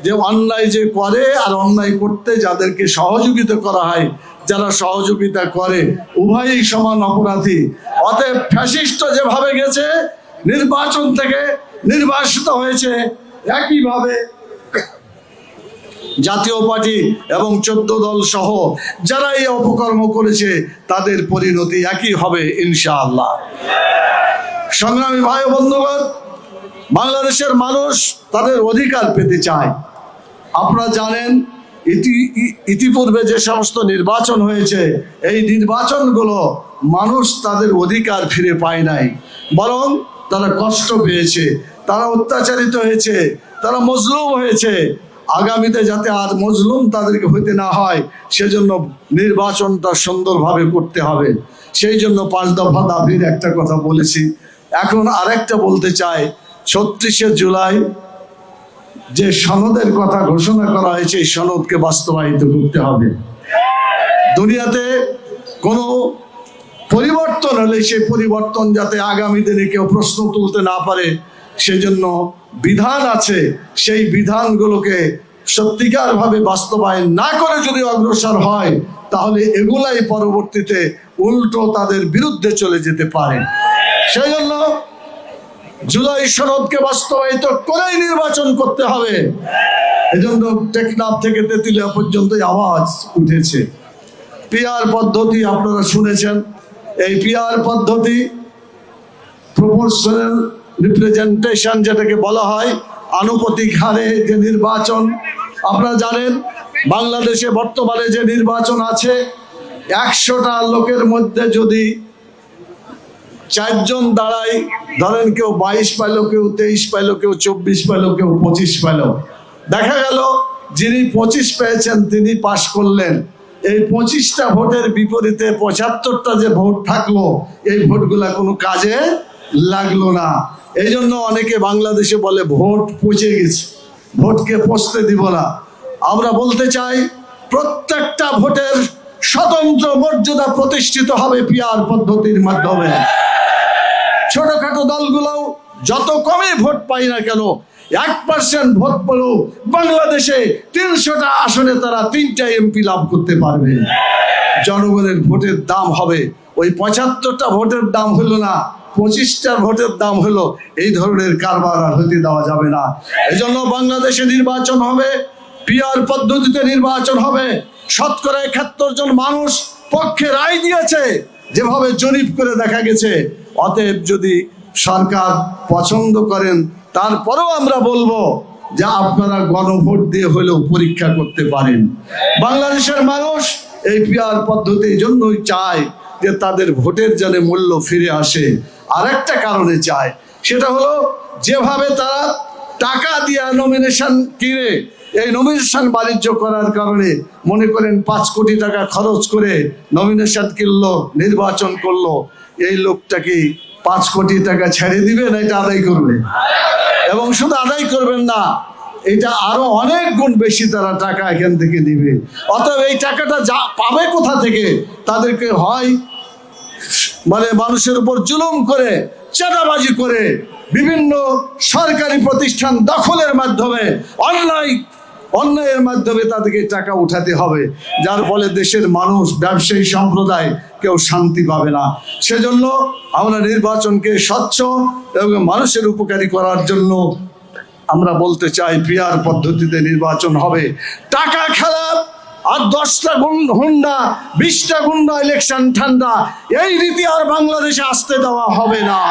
যে অন্যায় যে করে আর অন্যায় করতে যাদেরকে সহযোগিতা করা হয়, যারা সহযোগিতা করে উভয়ই সমান অপরাধী। অতএব ফ্যাসিস্ট যেভাবে গেছে নির্বাচন থেকে নির্বাসিত হয়েছে, একইভাবে জাতীয় পার্টি এবং 14 দল সহ যারা এই অপকর্ম করেছে তাদের পরিণতি একই হবে ইনশাআল্লাহ। সংগ্রামী ভাই ও বন্ধুগণ, বাংলাদেশের মানুষ তাদের অধিকার পেতে চায়। আপনারা জানেন ইতিপূর্বে যে সমস্ত নির্বাচন হয়েছে, এই নির্বাচনগুলো মানুষ তাদের অধিকার ফিরে পায় নাই, বরং তারা কষ্ট পেয়েছে, তারা অত্যাচারিত হয়েছে, তারা মজলুম হয়েছে। আগামীতে যাতে আর মজলুম তাদেরকে হইতে না হয় সেজন্য নির্বাচনটা সুন্দরভাবে করতে হবে। সেই জন্য 5 দফা দাবির একটা কথা বলেছি। এখন আরেকটা বলতে চাই, 36শে জুলাই যে সনদের কথা ঘোষণা করা হয়েছে, এই সনদকে বাস্তবায়িত করতে হবে। দুনিয়াতে কোনো পরিবর্তন হলে সেই পরিবর্তন যাতে আগামী দিনে কেউ প্রশ্ন তুলতে না পারে সেজন্য বিধান আছে। সেই বিধানগুলোকে সত্যিকার ভাবে বাস্তবায়ন না করে যদি অগ্রসর হয় তাহলে এগুলাই পরবর্তীতে উল্টো তাদের বিরুদ্ধে চলে যেতে পারে। সেই জন্য জুলাই সনদকে বাস্তবায়িত করেই নির্বাচন করতে হবে। এজন্য টেকনাফ থেকে তেঁতুলিয়া পর্যন্ত আওয়াজ উঠেছে। পিআর পদ্ধতি আপনারা শুনেছেন। এই পিআর পদ্ধতি প্রপোর্শনাল রিপ্রেজেন্টেশন যেটাকে বলা হয়, আনুপাতিক হারে যে নির্বাচন। আপনারা জানেন বাংলাদেশে বর্তমানে যে নির্বাচন আছে, 100টা লোকের মধ্যে যদি 4 জন দাঁড়ায়, ধরেন কেউ 22 পাইল, কেউ 23 পাইল, কেউ 24 পাইল, কেউ 25 পাইল, দেখা গেল যিনি 25 পেয়েছেন তিনি পাশ করলেন। এই 25টা ভোটের বিপরীতে 75টা যে ভোট থাকলো, এই ভোটগুলা কোনো কাজে লাগলো না। এই জন্য অনেকে বাংলাদেশে বলে ভোট পচে গেছে, ভোটকে পচতে দিব না। আমরা বলতে চাই প্রত্যেকটা ভোটের স্বতন্ত্র মর্যাদা প্রতিষ্ঠিত হবে পিআর পদ্ধতির মাধ্যমে। ছোটখাটো দলগুলোও যত কমই ভোট পাই না কেন, 1% ভোট পেলেও বাংলাদেশে 300টা আসনে তারা 3টা এমপি লাভ করতে পারবে। জনগণের ভোটের দাম হবে, ওই 75টা ভোটের দাম হলো না, 25টা ভোটের দাম হলো। এই ধরনের কারবার আর হতে দেওয়া যাবে না। এজন্য বাংলাদেশে নির্বাচন হবে, পিআর পদ্ধতিতে নির্বাচন হবে। শতকরা 71 জন মানুষ পক্ষে রায় দিয়েছে, যেভাবে জরিপ করে দেখা গেছে। অতএব যদি সরকার পছন্দ করেন, তারপরেও আমরা বলবো যে আপনারা গণভোট দিয়ে হলেও পরীক্ষা করতে পারেন। বাংলাদেশের মানুষ এই পিআর পদ্ধতির জন্যই চায় যে তাদের ভোটের যেন মূল্য ফিরে আসে। আরেকটা কারণে চায়, সেটা হলো যেভাবে তারা টাকা দিয়ে নমিনেশন কিনে, এই নমিনেশন বাণিজ্য করার কারণে মনে করেন 5 কোটি টাকা খরচ করে নমিনেশন কিনলো, নির্বাচন করলো, এই লোকটা কি 5 কোটি টাকা ছেড়ে দিবে না এটা আদায় করবে? এবং শুধু আদায় করবেন না, এটা আরো অনেক গুণ বেশি তারা টাকা এখান থেকে দিবে। অতএব এই টাকাটা যা পাবে কোথা থেকে? তাদেরকে হয় মানে মানুষের উপর জুলুম করে, চাঁদাবাজি করে, বিভিন্ন সরকারি প্রতিষ্ঠান দখলের মাধ্যমে, অন্যায়ের মাধ্যমে তাদেরকে টাকা উঠাতে হবে, যার ফলে দেশের মানুষ, ব্যবসায়ী সম্প্রদায় কেউ শান্তি পাবে না। সেজন্য আমরা নির্বাচনকে স্বচ্ছ এবং মানুষের উপকারী করার জন্য আমরা বলতে চাই পিআর পদ্ধতিতে নির্বাচন হবে। টাকা খেলা আর 10টা হুন্ডা 20টা গুন্ডা ইলেকশন ঠান্ডা, এই রীতি আর বাংলাদেশে আসতে দেওয়া হবে না।